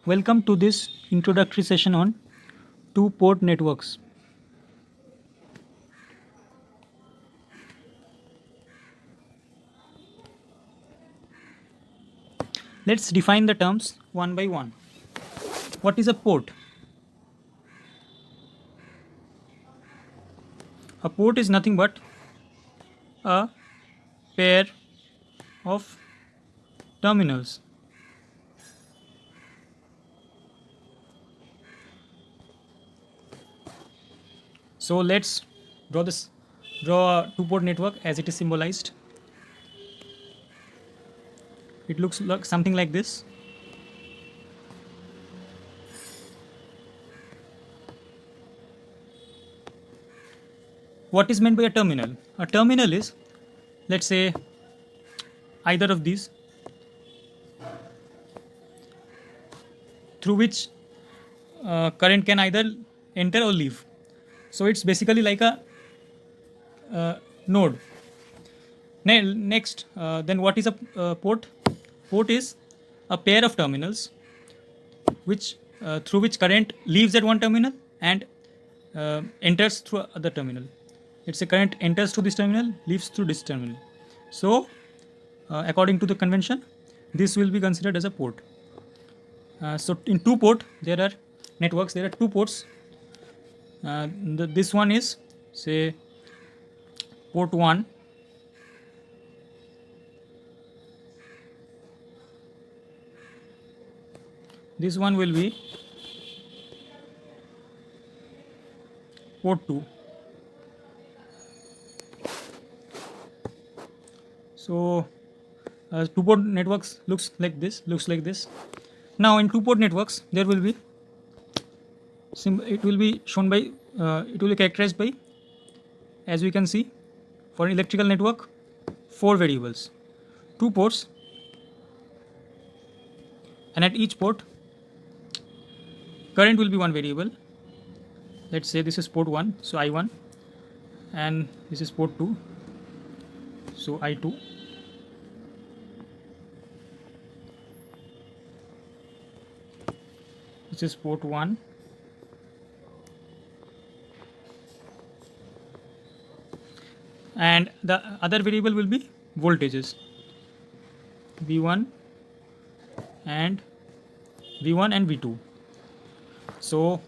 Welcome to this introductory session on two-port networks. Let's define the terms one by one. What is a port? A port is nothing but a pair of terminals. So let's draw a two-port network as it is symbolized. It looks like something like this. What is meant by a terminal? A terminal is, let's say, either of these through which current can either enter or leave. So it's basically like a node. Next, then what is a port? Port is a pair of terminals which through which current leaves at one terminal and enters through other terminal. It's a current enters through this terminal, leaves through this terminal. So, according to the convention, this will be considered as a port. So, in two port, there are networks. There are two ports. This one is say port 1. This one will be port 2. So two port networks looks like this. Now in two port networks there will be it will be shown by it will be characterized by, as we can see, for an electrical network, 4 variables, 2 ports, and at each port current will be one variable. Let's say this is port 1, so I1, and this is port 2, so I2. This is port 1, and the other variable will be voltages, V1 and V2. So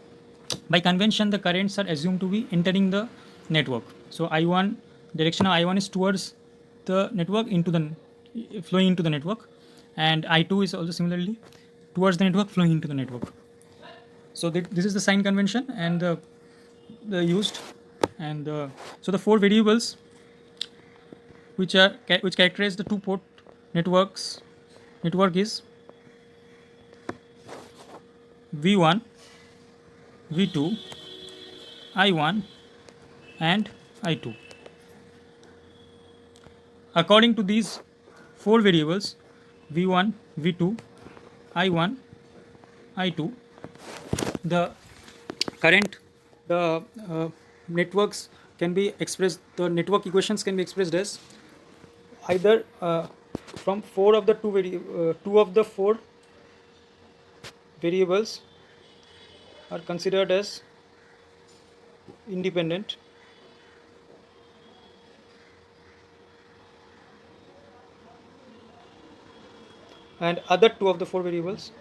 by convention the currents are assumed to be entering the network. So I1, direction of I1 is towards the network, flowing into the network, and I2 is also similarly towards the network, flowing into the network. So this is the sign convention and the used, and so the 4 variables which characterize the two port network is V1, V2, I1 and I2. According to these 4 variables, V1, V2, I1, I2, the current, the networks can be expressed, the network equations can be expressed as either from 4 of the 2 of the 4 variables are considered as independent, and other 2 of the 4 variables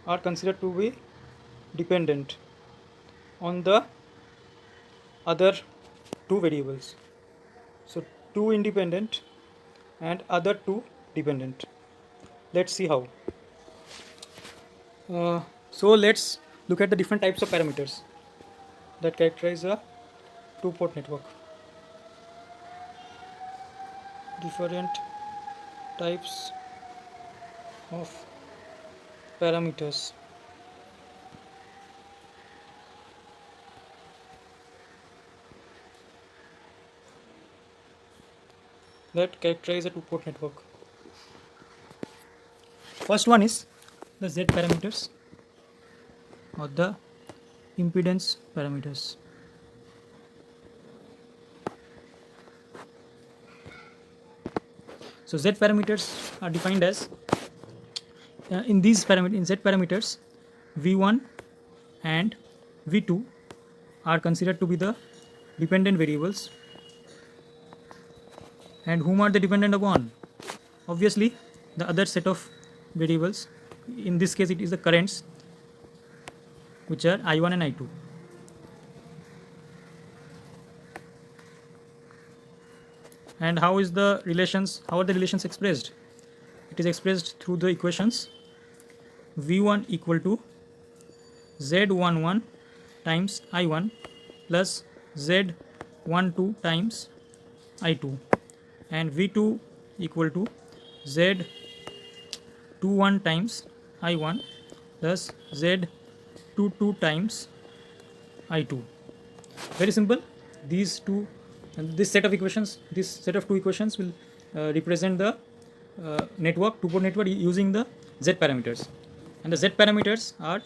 are considered to be dependent on the other 2 variables. So 2 independent and other 2 dependent. Let's see how. So let's look at the different types of parameters that characterize a two-port network. Different types of parameters. That characterize a two-port network. First one is the Z parameters or the impedance parameters. So Z parameters are defined as in these parameters, in Z parameters, V1 and V2 are considered to be the dependent variables. And whom are they dependent upon? Obviously the other set of variables. In this case it is the currents, which are I1 and I2. And how are the relations expressed? It is expressed through the equations V1 equal to Z11 times I1 plus Z12 times I2, and V2 equal to Z21 times I1 plus Z22 times I2. Very simple. These two, this set of equations, this set of two equations will represent the network, two-port network using the Z parameters. And the Z parameters are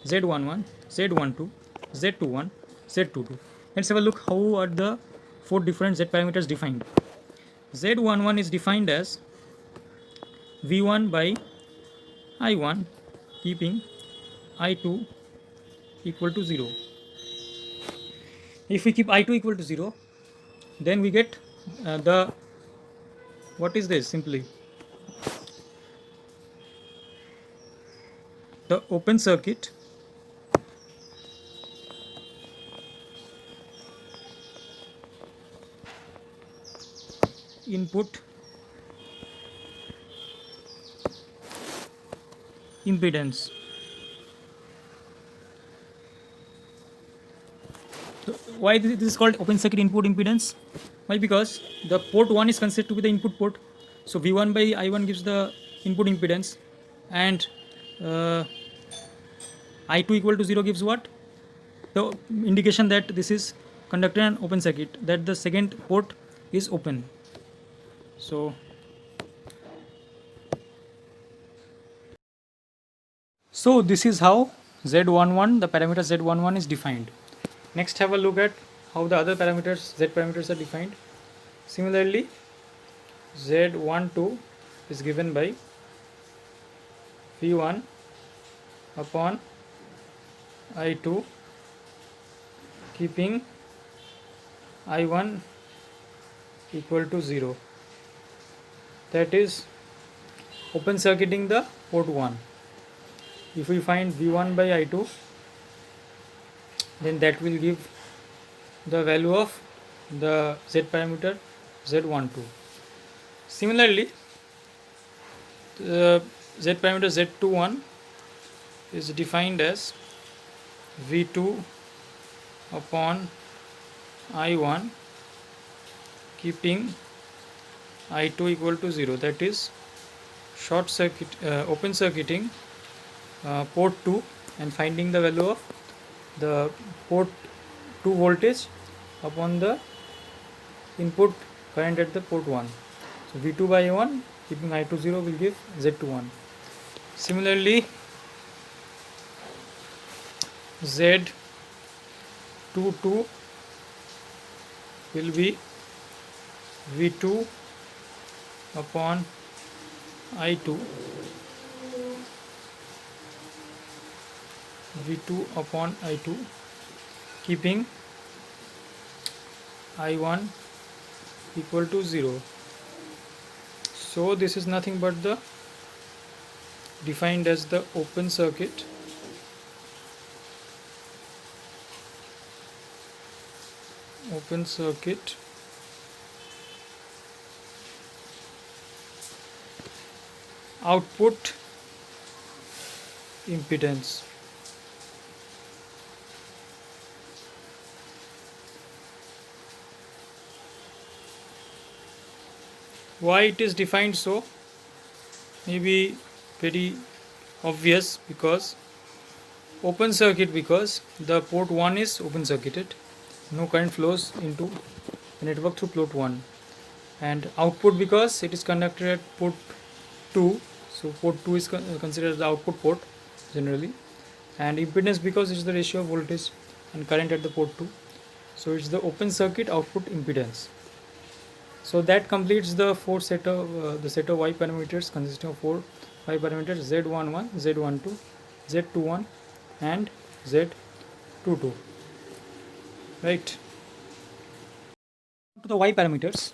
Z11, Z12, Z21, Z22. Let's have a look how are the four different Z parameters defined. Z11 is defined as V1 by I1 keeping I2 equal to 0. If we keep I2 equal to 0, then we get what is this? Simply the open circuit input impedance. So why this is called open circuit input impedance? Why? Because the port 1 is considered to be the input port. So V1 by I1 gives the input impedance, and I2 equal to 0 gives what? The indication that this is conductor and open circuit, that the second port is open. So this is how Z11, the parameter Z11 is defined. Next, have a look at how the other parameters, Z parameters, are defined. Similarly, Z12 is given by V1 upon I2 keeping I1 equal to 0. That is open circuiting the port 1. If we find V1 by I2, then that will give the value of the Z parameter Z12. Similarly, the Z parameter Z21 is defined as V2 upon I1 keeping I2 equal to 0. That is short circuit, open circuiting port 2 and finding the value of the port 2 voltage upon the input current at the port 1. So V2 by I1 keeping I2 0 will give Z21. Similarly, Z22 will be V2 upon I2 V2 upon I2 keeping I1 equal to 0. So this is nothing but the defined as the open circuit output impedance. Why it is defined so? Maybe very obvious, because open circuit, because the port 1 is open circuited, no current flows into the network through port 1, and output because it is conducted at port 2, so port 2 is considered the output port generally, and impedance because it is the ratio of voltage and current at the port 2, so it's the open circuit output impedance. So that completes the the set of y parameters consisting of 4 y parameters: z11, z12, z21, and z22. Right. To the y parameters.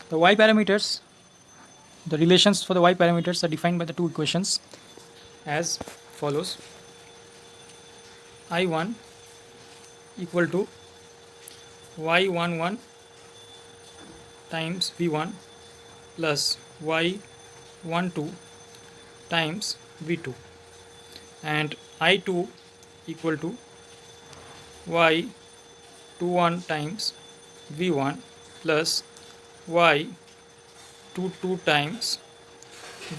The y parameters, the relations for the y parameters are defined by the two equations as follows: I1 equal to y11 times v1 plus y12 times v2, and I2 equal to y21 times v1 plus y22 times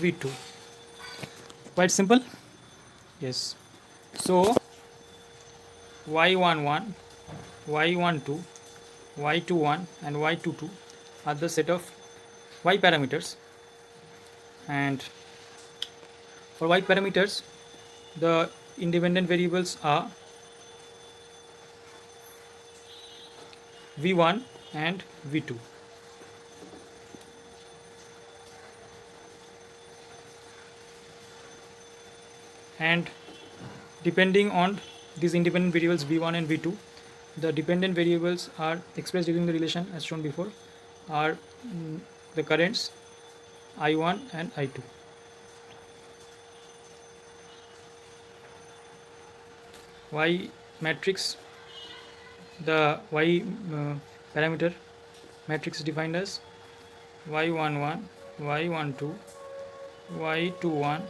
v2. Quite simple. Yes. So y11, y12, y21 and y22 are the set of y parameters, and for y parameters the independent variables are v1 and v2. And depending on these independent variables v1 and v2, the dependent variables are expressed using the relation as shown before, are the currents I1 and I2. Y matrix, the y parameter matrix is defined as y11, y12, y21,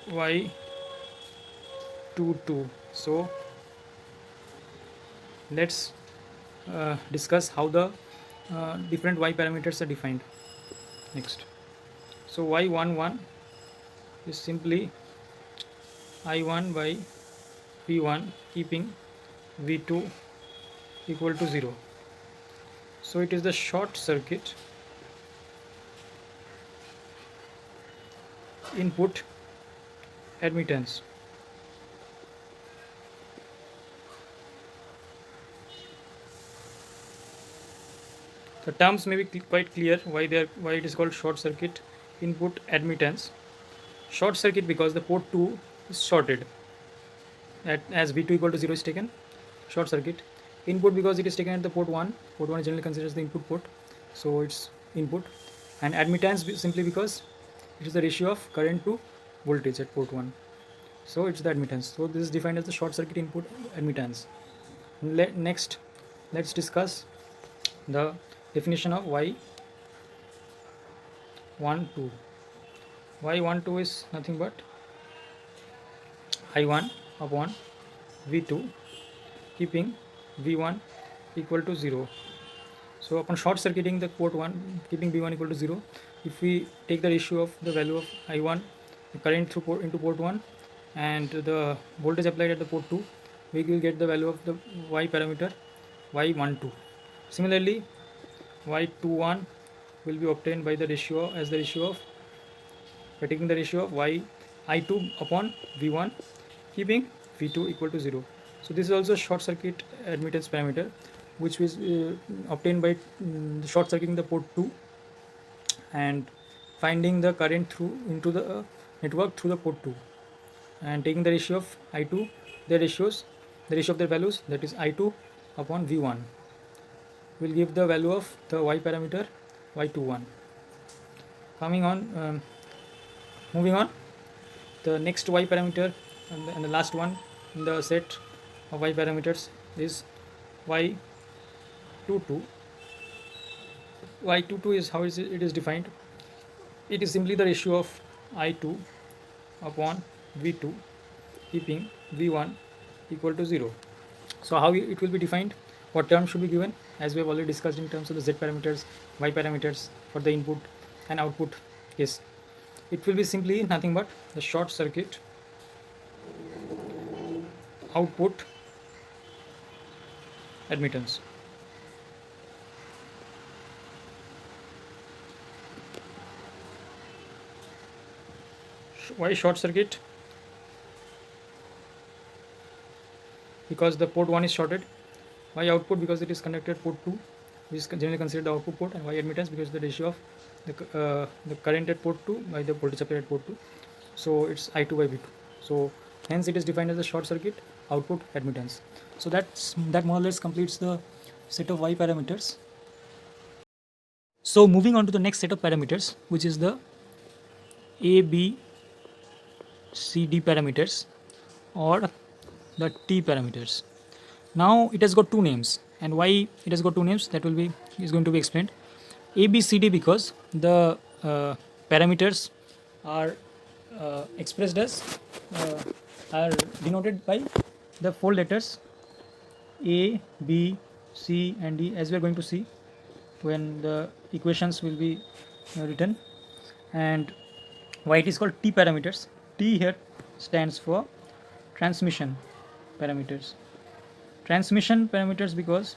y22. So let's discuss how the different y parameters are defined next. So y11 is simply I1 by v1 keeping v2 equal to 0. So it is the short circuit input admittance. The terms may be quite clear why it is called short circuit input admittance. Short circuit because the port 2 is shorted as v2 equal to 0 is taken. Short circuit input because it is taken at the port 1. Port 1 is generally considered as the input port, so it's input. And admittance simply because it is the ratio of current to voltage at port 1, so it's the admittance. So this is defined as the short circuit input admittance. Next, let's discuss the definition of y12. y12 is nothing but I1 upon v2 keeping v1 equal to 0. So upon short circuiting the port 1 keeping v1 equal to 0, if we take the ratio of the value of I1, the current through port into port 1, and the voltage applied at the port 2, we will get the value of the y parameter y12. Similarly, y21 will be obtained by the ratio of by taking the ratio of I2 upon v1 keeping v2 equal to 0. So this is also a short circuit admittance parameter, which was obtained by short circuiting the port 2 and finding the current through into the network through the port 2, and taking the ratio of I2, the ratio of their values, that is I2 upon v1, will give the value of the y parameter y21. Moving on, the next y parameter and the last one in the set of y parameters is y22. y22 is how it is defined. It is simply the ratio of I2 upon v2 keeping v1 equal to 0. So how it will be defined, what term should be given, as we have already discussed in terms of the z parameters, y parameters for the input and output case. It will be simply nothing but the short circuit output admittance. why short circuit? Because the port 1 is shorted. Why output? Because it is connected port 2, which is generally considered the output port. And why admittance? Because the ratio of the current at port 2 by the voltage applied at port 2. So it's I2 by V2. So hence it is defined as a short circuit output admittance. So that more or less completes the set of Y parameters. So moving on to the next set of parameters, which is the A, B, C, D parameters, or the T parameters. Now it has got two names, and why it has got two names that is going to be explained. A, B, C, D, because the parameters are expressed as are denoted by the four letters A, B, C, and D, as we are going to see when the equations will be written. And why it is called T parameters? T here stands for transmission parameters. Transmission parameters because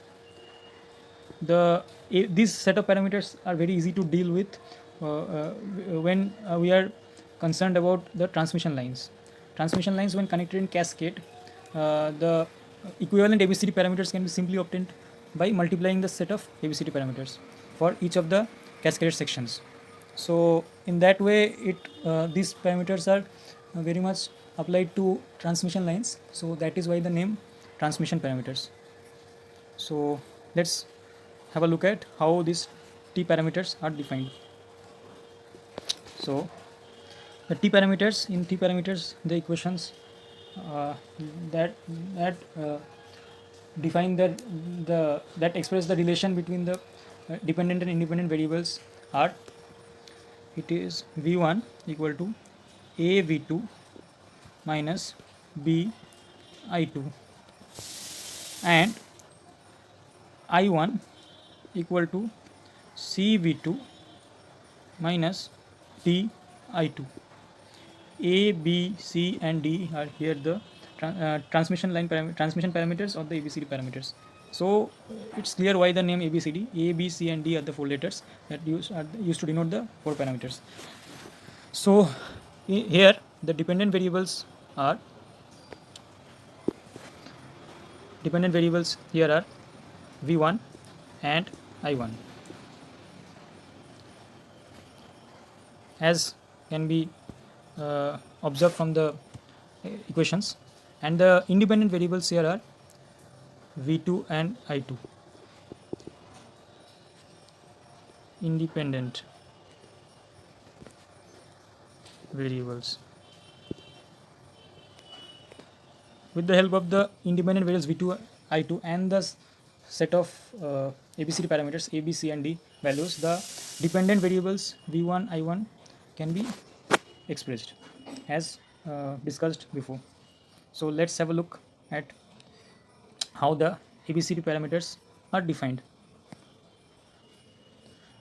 these set of parameters are very easy to deal with when we are concerned about the transmission lines. Transmission lines, when connected in cascade, the equivalent ABCD parameters can be simply obtained by multiplying the set of ABCD parameters for each of the cascaded sections. So in that way, these parameters are very much applied to transmission lines. So that is why the name transmission parameters. So let's have a look at how these T parameters are defined. So the T parameters, in T parameters, the equations that define that express the relation between the dependent and independent variables are, it is V1 equal to A V2 minus B I2, and I1 equal to C V2 minus D I2. A, B, C, and D are here the transmission parameters or the ABCD parameters. So it's clear why the name ABCD. A, B, C, and D are the four letters that are used to denote the four parameters. So here the dependent variables here are V1 and I1, as can be observed from the equations, and the independent variables here are V2 and I2. Independent variables. With the help of the independent variables V2, I2, and the set of ABCD parameters A, B, C, and D values, the dependent variables V1, I1 can be expressed as discussed before. So let's have a look at how the ABCD parameters are defined.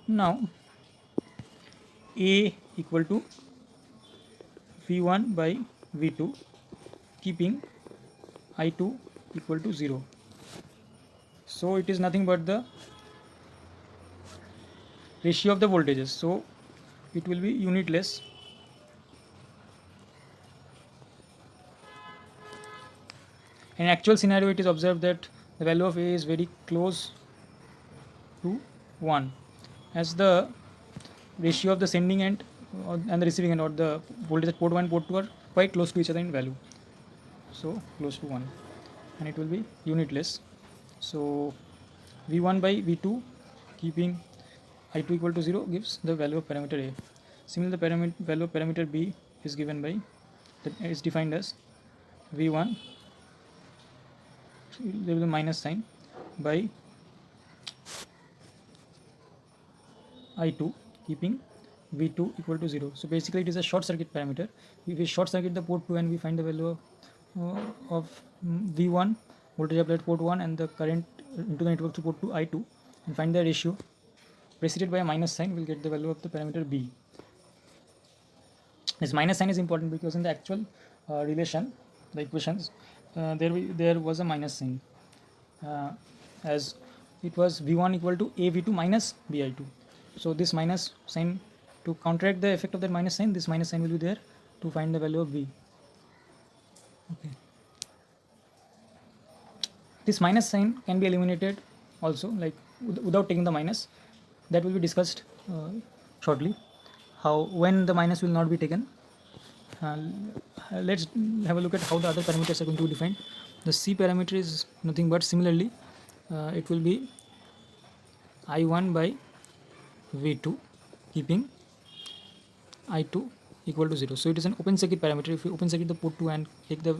Now A equal to V1 by V2, keeping I2 equal to 0. So it is nothing but the ratio of the voltages. So it will be unitless. In actual scenario, it is observed that the value of A is very close to 1, as the ratio of the sending end and the receiving end, or the voltage at port 1 and port 2, are quite close to each other in value. So close to 1, and it will be unitless. So V1 by V2, keeping I2 equal to 0, gives the value of parameter A. Similarly, the value of parameter B is given by, that is defined as V1, there will be minus sign, by I2, keeping V2 equal to 0. So basically it is a short circuit parameter. If we short circuit the port 2 and we find the value of V1, voltage applied at port 1, and the current into the network through port 2, I2, and find the ratio preceded by a minus sign, we'll get the value of the parameter B. This minus sign is important because in the actual relation, the equations, there was a minus sign, as it was V1 equal to A V2 minus BI2. So this minus sign, to counteract the effect of that minus sign, this minus sign will be there to find the value of V. Okay. This minus sign can be eliminated also, like without taking the minus. That will be discussed shortly. How when the minus will not be taken. Let's have a look at how the other parameters are going to be defined. The C parameter is nothing but similarly it will be I1 by V2 keeping I2 equal to 0. So it is an open circuit parameter. If you open circuit the port 2 and take the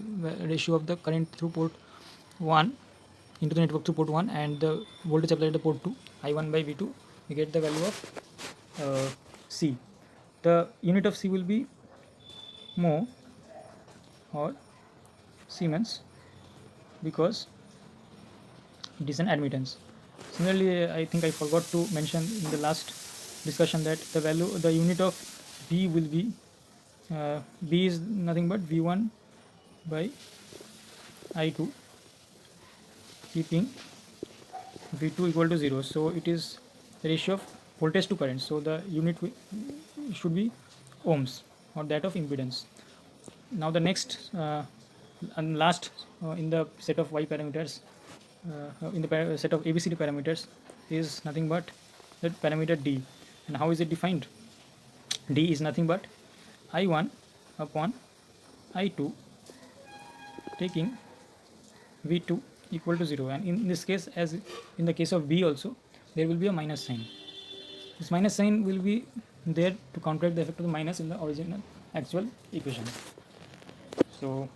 ratio of the current through port 1 into the network through port 1 and the voltage applied at the port 2, I1 by V2, we get the value of C. The unit of C will be mho or Siemens because it is an admittance. Similarly, I think I forgot to mention in the last discussion that the unit of B will be B is nothing but V1 by I2 keeping V2 equal to 0. So it is the ratio of voltage to current. So the unit should be ohms or that of impedance. Now the next and last in the set of Y parameters, in the set of ABCD parameters is nothing but the parameter D. And how is it defined? D is nothing but I1 upon I2 taking V2 equal to 0, and in this case, as in the case of B also, there will be a minus sign. This minus sign will be there to counteract the effect of the minus in the original actual equation. So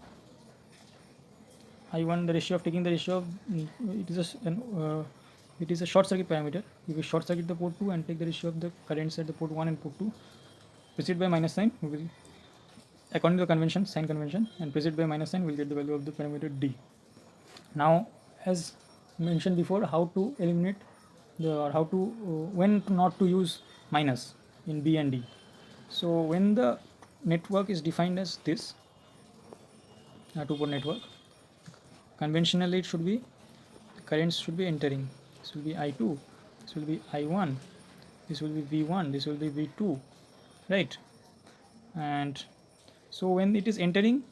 I1, the ratio of taking the ratio of it is a short circuit parameter. We will short circuit the port 2 and take the ratio of the currents at the port 1 and port 2, preceded by minus sign. We will, according to the convention, sign convention, and preceded by minus sign, we will get the value of the parameter D. Now, as mentioned before, how to eliminate or how to when not to use minus in B and D. So when the network is defined as this, a two-port network, conventionally it should be currents should be entering. This will be I2, this will be I1, this will be V1, this will be V2, right? And so when it is entering,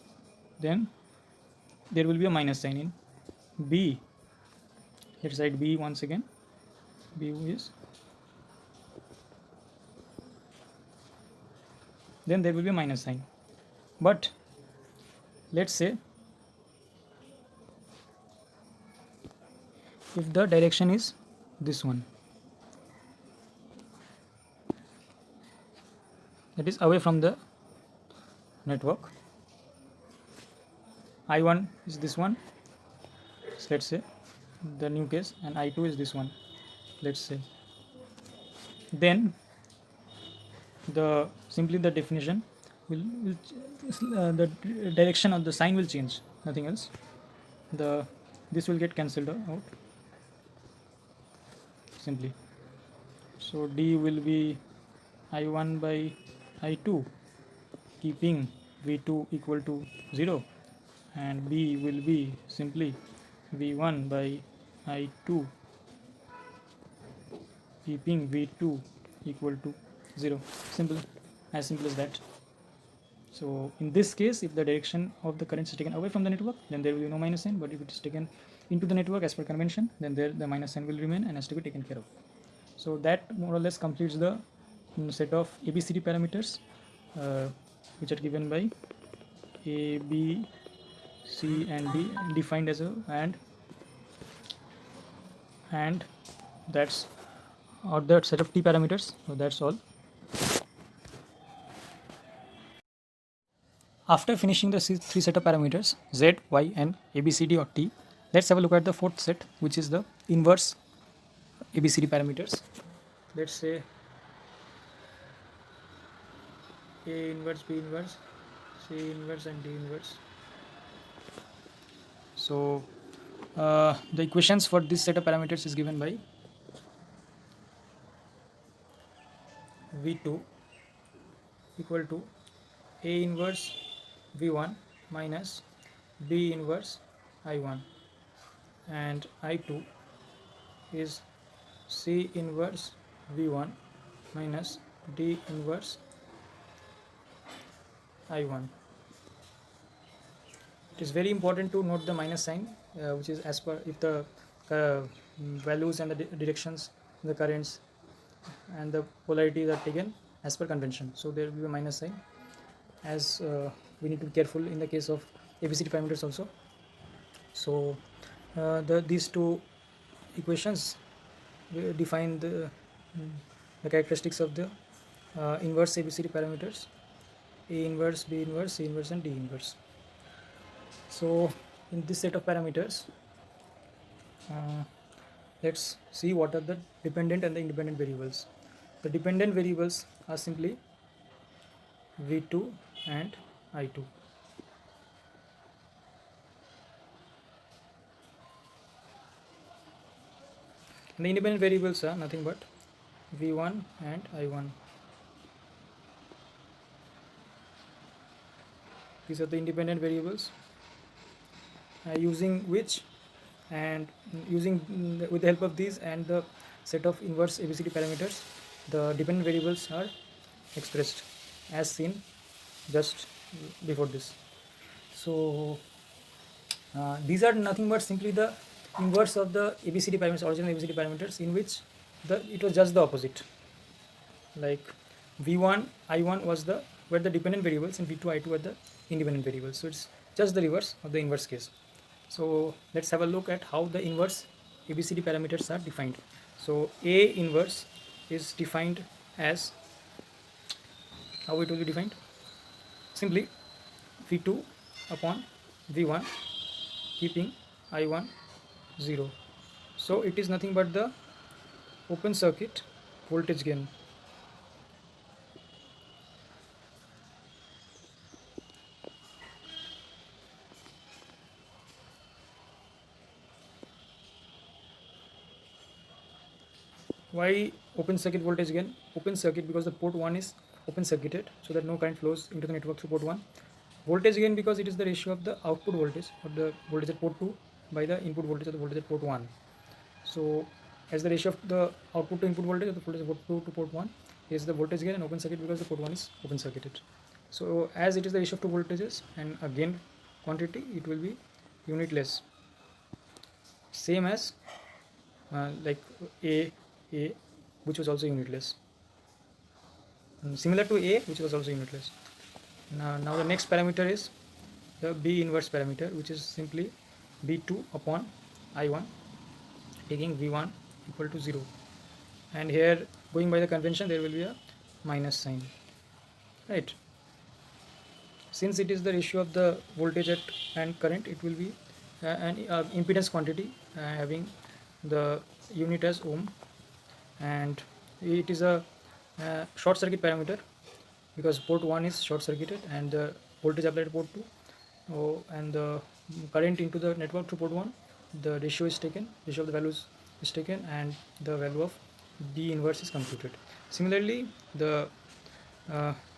then there will be a minus sign in B. Let's write B once again. B is, then there will be a minus sign. But let's say if the direction is this one, that is away from the network, I1 is this one, so let's say the new case, and I2 is this one, let's say, then the simply the definition will the direction of the sign will change, nothing else. This will get cancelled out simply. So D will be I1 by I2 keeping V2 equal to 0, and B will be simply V1 by I2 keeping V2 equal to 0. Simple, as simple as that. So in this case, if the direction of the current is taken away from the network, then there will be no minus sign, but if it is taken into the network as per convention, then there the minus sign will remain and has to be taken care of. So that more or less completes the set of ABCD parameters which are given by A, B, C and D defined as a and that's or that set of T parameters. So that's all. After finishing the three set of parameters Z, Y and ABCD or T, let's have a look at the fourth set, which is the inverse ABCD parameters. Let's say A inverse, B inverse, C inverse and D inverse. So the equations for this set of parameters is given by V2 equal to A inverse V1 minus B inverse I1, and I2 is C inverse V1 minus D inverse I1. It is very important to note the minus sign, which is as per if the values and the directions, the currents and the polarities are taken as per convention. So there will be a minus sign, as we need to be careful in the case of ABCD parameters also. So these two equations define the characteristics of the inverse ABCD parameters: A inverse, B inverse, C inverse, and D inverse. So in this set of parameters, let's see what are the dependent and the independent variables. The dependent variables are simply V2 and I2. And the independent variables are nothing but V1 and I1. These are the independent variables, using which and with the help of these and the set of inverse ABCD parameters, the dependent variables are expressed as seen just before this. So these are nothing but simply the inverse of the ABCD parameters, original ABCD parameters, in which it was just the opposite. Like V1, I1 were the dependent variables, and V2, I2 were the independent variables. So it's just the reverse of the inverse case. So let's have a look at how the inverse ABCD parameters are defined. So A inverse is defined as, how it will be defined? Simply V2 upon V1, keeping I1 0. So it is nothing but the open circuit voltage gain. Why open circuit voltage gain? Open circuit because the port 1 is open circuited, so that no current flows into the network through port 1. Voltage gain because it is the ratio of the output voltage or the voltage at port 2 by the input voltage or the voltage at port 1. So as the ratio of the output to input voltage or the voltage of port 2 to port 1 is the voltage gain, and open circuit because the port 1 is open circuited. So as it is the ratio of two voltages and a gain quantity, it will be unitless, same as like A, which was also unitless, similar to A, which was also unitless. Now the next parameter is the B inverse parameter, which is simply B2 upon I1, taking V1 equal to 0. And here, going by the convention, there will be a minus sign, right? Since it is the ratio of the voltage and current, it will be an impedance quantity having the unit as ohm, and it is a short circuit parameter because port 1 is short circuited and the voltage applied at port 2, and the current into the network through port 1, the ratio is taken, ratio of the values is taken, and the value of B inverse is computed. Similarly, the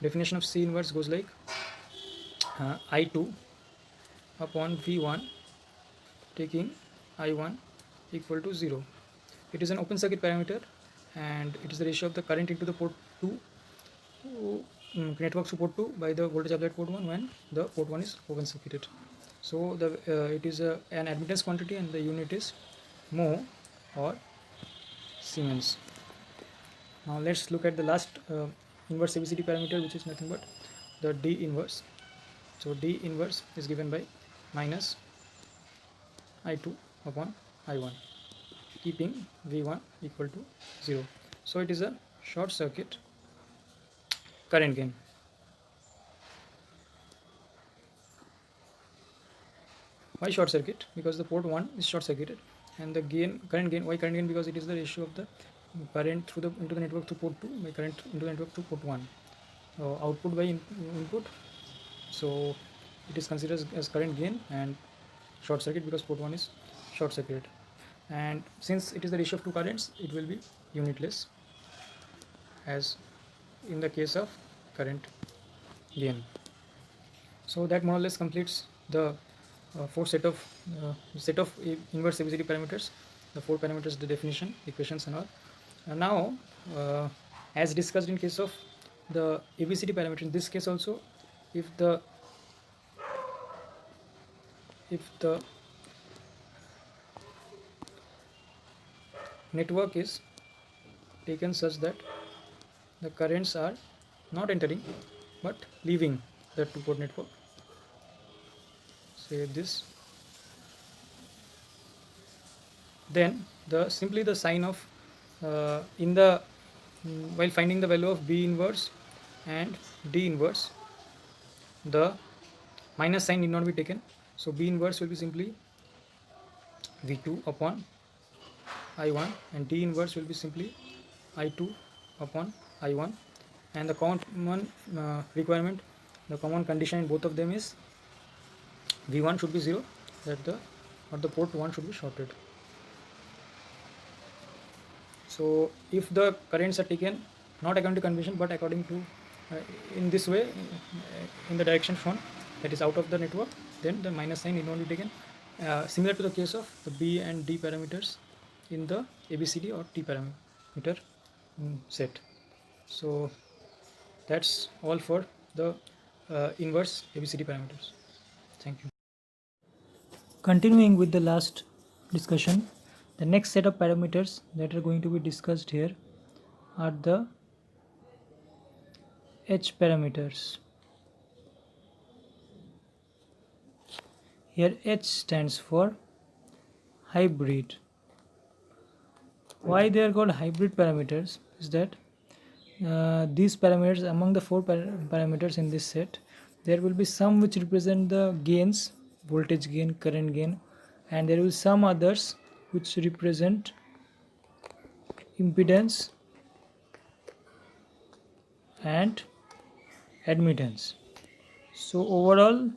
definition of C inverse goes like I2 upon V1, taking I1 equal to 0. It is an open circuit parameter, and it is the ratio of the current into the port 2 network to port 2 by the voltage applied port 1 when the port 1 is open circuited. So it is an admittance quantity, and the unit is mho or Siemens. Now let's look at the last inverse ABCD parameter, which is nothing but the D inverse. So D inverse is given by minus I2 upon I1, keeping V1 equal to 0. So it is a short circuit current gain. Why short circuit? Because the port 1 is short circuited, and the current gain. Why current gain? Because it is the ratio of the current into the network through port 2 by current into the network through port 1. Output by input. So it is considered as current gain, and short circuit because port 1 is short circuited. And since it is the ratio of two currents, it will be unitless, as in the case of current gain. So that more or less completes the four set of inverse ABCD parameters, the four parameters, the definition, equations, and all. And now, as discussed in case of the ABCD parameter, in this case also, if the network is taken such that the currents are not entering but leaving the two-port network, say this, then simply the sign of in the while finding the value of B inverse and D inverse, the minus sign need not be taken. So B inverse will be simply V2 upon I1 and D inverse will be simply I2 upon I1, and the common requirement, the common condition in both of them is V1 should be 0, that the port 1 should be shorted. So if the currents are taken not according to convention but according to in this way, in the direction shown, that is out of the network, then the minus sign need not be taken, similar to the case of the B and D parameters in the ABCD or T parameter set. So that's all for the inverse ABCD parameters. Thank you. Continuing with the last discussion, the next set of parameters that are going to be discussed here are the H parameters. Here H stands for hybrid. Why they are called hybrid parameters is that these parameters, among the four parameters in this set, there will be some which represent the gains, voltage gain, current gain, and there will be some others which represent impedance and admittance. So overall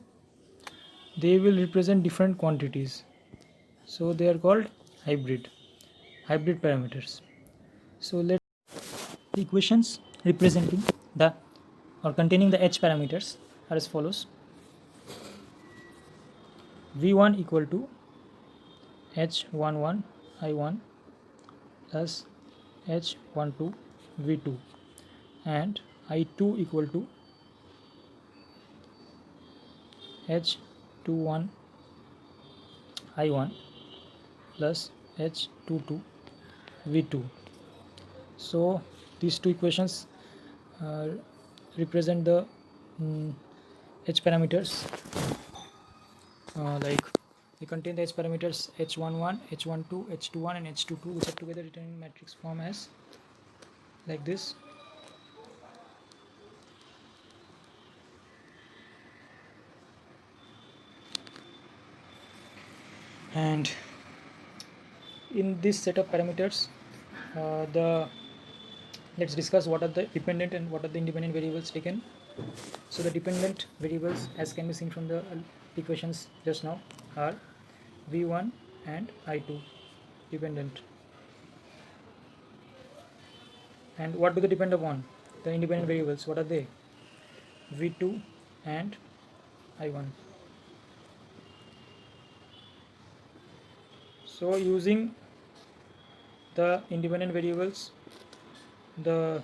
they will represent different quantities, so they are called hybrid parameters. So let the equations representing the or containing the H parameters are as follows: V1 equal to H11 I1 plus H12 V2, and I2 equal to H21 I1 plus H22 V2. So these two equations represent the H parameters, like they contain the H parameters H11, H12, H21 and H22, which are together written in matrix form as like this. And in this set of parameters, let's discuss what are the dependent and what are the independent variables taken. So the dependent variables, as can be seen from the equations just now, are V1 and I2 dependent. And what do they depend upon? The independent variables, what are they? V2 and I1. So using the independent variables, the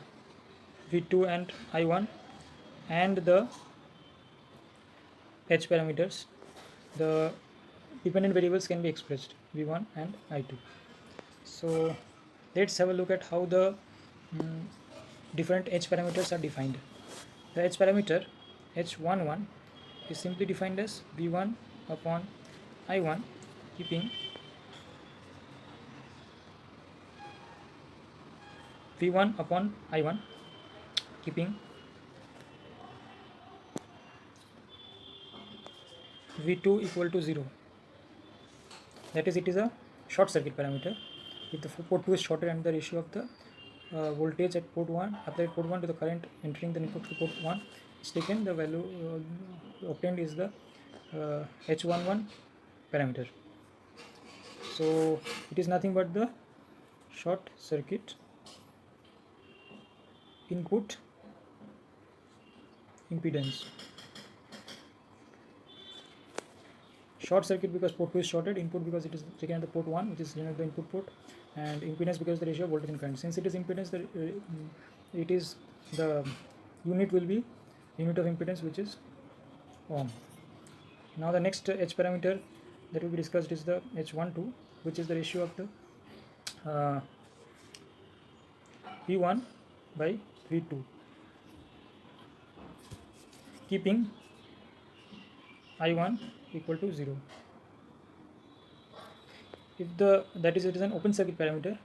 V2 and I1 and the H parameters, the dependent variables can be expressed V1 and I2. So let's have a look at how the different H parameters are defined. The H parameter H11 is simply defined as V1 upon I1 keeping V1 upon I1 keeping V2 equal to 0. That is, it is a short circuit parameter. If the port 2 is shorted and the ratio of the voltage at port 1 applied port 1 to the current entering the network to port 1 is taken, the value obtained is the H11 parameter. So it is nothing but the short circuit input impedance. Short circuit because port 2 is shorted, input because it is taken at the port 1, which is the input port, and impedance because the ratio of voltage and current. Since it is impedance, it is the unit will be unit of impedance, which is ohm. Now the next H parameter that will be discussed is the H12, which is the ratio of the V1 by V2, keeping I1 equal to 0. If that is, it is an open circuit parameter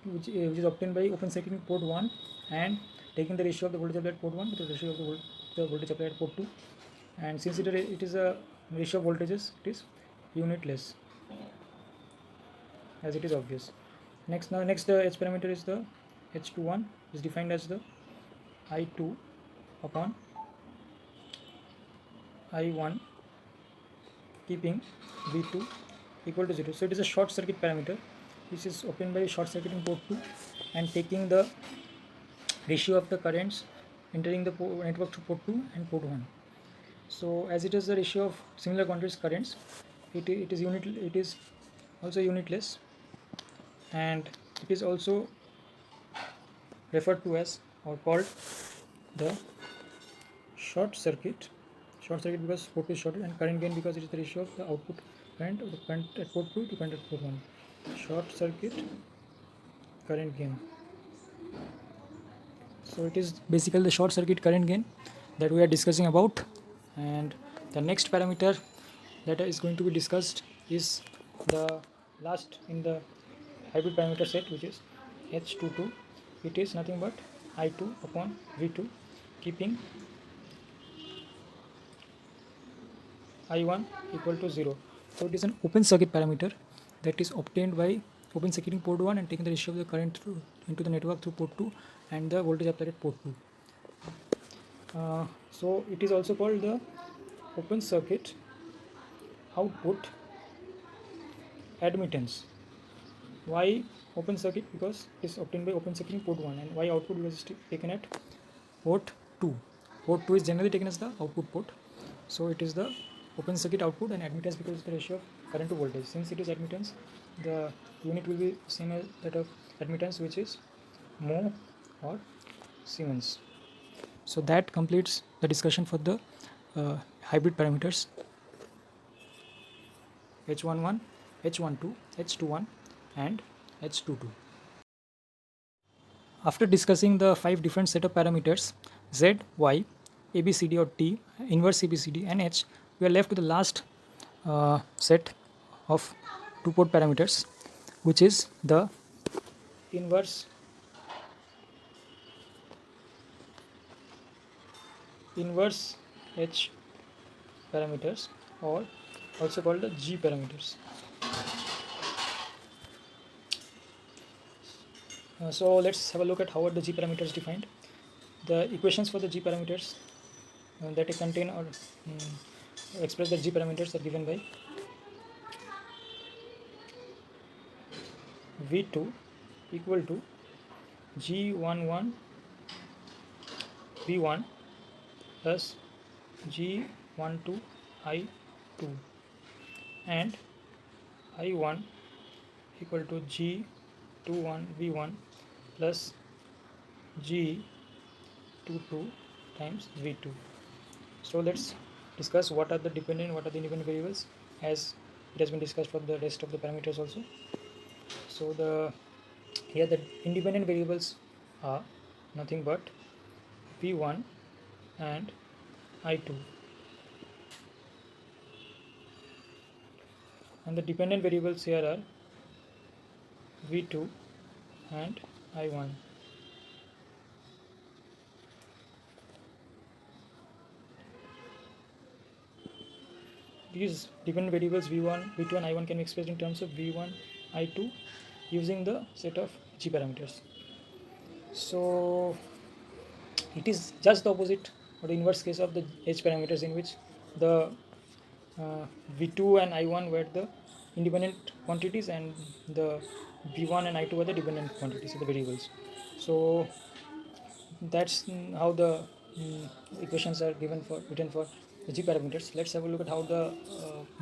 which is obtained by open circuiting port 1 and taking the ratio of the voltage applied at port 1 with the ratio of the voltage applied at port 2, and since it is a ratio of voltages, it is unitless, as it is obvious. Next H parameter is the H21, is defined as the I2 upon I1, keeping V2 equal to 0. So it is a short circuit parameter which is obtained by short circuiting port 2 and taking the ratio of the currents entering the network through port 2 and port 1. So as it is the ratio of similar quantities currents, it is also unitless, and it is also referred to as or called the short circuit because port 2 is shorted, and current gain because it is the ratio of the output current of the current at port 2 to current at port 1. Short circuit current gain. So it is basically the short circuit current gain that we are discussing about. And the next parameter that is going to be discussed is the last in the hybrid parameter set, which is H22. It is nothing but I2 upon V2, keeping I1 equal to 0. So it is an open circuit parameter that is obtained by open circuiting port 1 and taking the ratio of the current into the network through port 2 and the voltage applied at port 2. So it is also called the open circuit output admittance. Why open circuit? Because it is obtained by open circuiting port 1, and why output? Because it is taken at port 2. Port 2 is generally taken as the output port, so it is the open circuit output, and admittance because it's the ratio of current to voltage. Since it is admittance, the unit will be same as that of admittance, which is mho or Siemens. So that completes the discussion for the hybrid parameters H11, H12, H21 and H22. After discussing the 5 different set of parameters Z, Y, ABCD or T, inverse ABCD and H, we are left with the last set of 2-port parameters, which is the inverse H parameters, or also called the G parameters. So let's have a look at how are the G parameters defined. The equations for the G parameters that contain or express the G parameters are given by V2 equal to G11 V1 plus G12 I2 and I1 equal to G21 V1 plus G22 times V2. So let's discuss what are the dependent, what are the independent variables, as it has been discussed for the rest of the parameters also. So here the independent variables are nothing but V1 and I2, and the dependent variables here are V2 and I1. These dependent variables V1, V2 and I1 can be expressed in terms of V1, I2 using the set of G parameters. So it is just the opposite or the inverse case of the H parameters, in which the V2 and I1 were the independent quantities and the V1 and I2 were the dependent quantities of the variables. So that's how the equations are written for the G parameters. Let's have a look at how the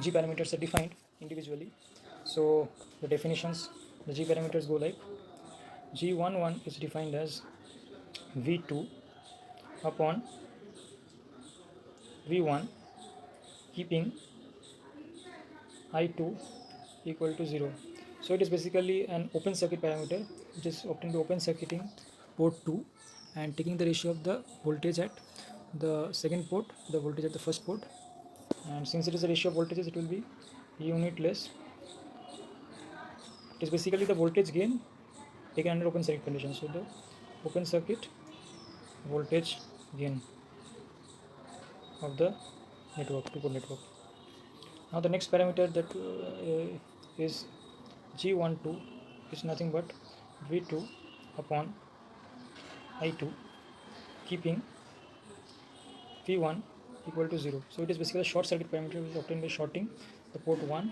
G parameters are defined individually. So the definitions, the G parameters go like: G11 is defined as V2 upon V1 keeping I2 equal to 0. So it is basically an open circuit parameter which is obtained by open circuiting port 2 and taking the ratio of the voltage at the second port, the voltage at the first port, and since it is a ratio of voltages, it will be unitless. It is basically the voltage gain taken under open circuit condition. So the open circuit voltage gain of the network, two-port network. Now the next parameter that is G12 is nothing but V2 upon I2, keeping V1 equal to 0. So it is basically a short circuit parameter which is obtained by shorting the port 1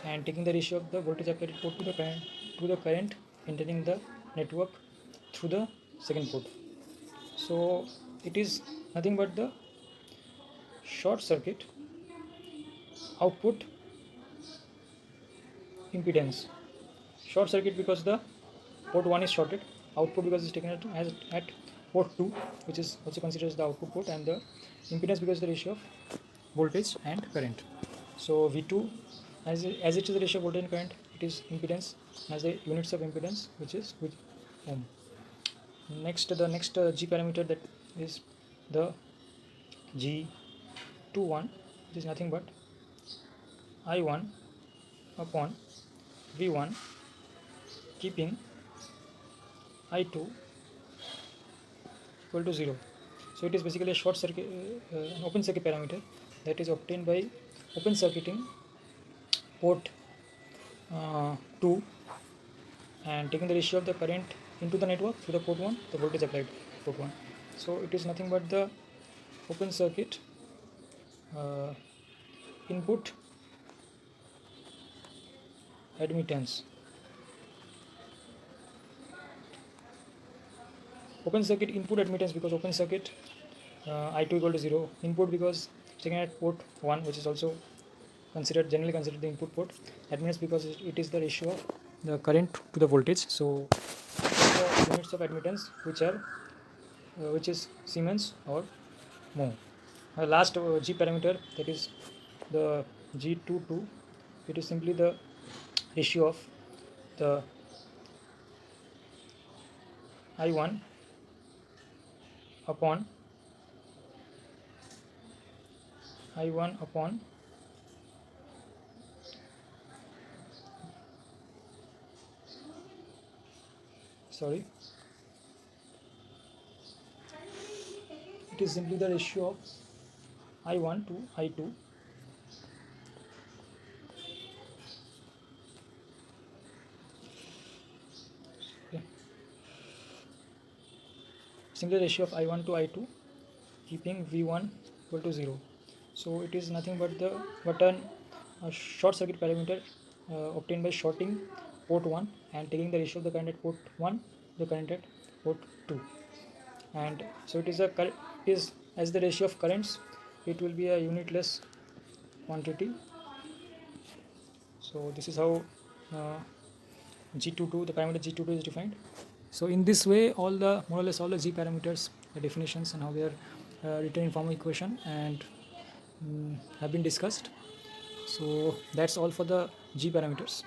and taking the ratio of the voltage applied at port to the current entering the network through the second port. So it is nothing but the short circuit output impedance. Short circuit because the port 1 is shorted, output because it's taken at port 2, which is also considered as the output port, and the impedance because the ratio of voltage and current. So V2, as it is the ratio of voltage and current, it is impedance as the units of impedance, which is with ohm. Next, the next G parameter, that is the G21, which is nothing but I1 upon V1, keeping I2 equal to 0. So it is basically a short circuit, an open circuit parameter that is obtained by open circuiting port 2 and taking the ratio of the current into the network through the port 1, the voltage applied port 1. So it is nothing but the open circuit input admittance. Open circuit input admittance because open circuit I2 equal to 0, input because taken at port 1, which is also generally considered the input port, admittance because it is the ratio of the current to the voltage. So the units of admittance which is Siemens or mho. The last G parameter, that is the G22, it is simply the ratio of the I1 upon sorry, it is simply the ratio of I1 to I2 simply ratio of I1 to I2, keeping V1 equal to 0. So it is nothing but a short circuit parameter obtained by shorting port 1 and taking the ratio of the current at port 1, the current at port 2. And so it is as the ratio of currents, it will be a unitless quantity. So this is how G22, the parameter G22 is defined. So in this way, more or less all the G parameters, the definitions and how they are written in form of equation and have been discussed. So that's all for the G parameters.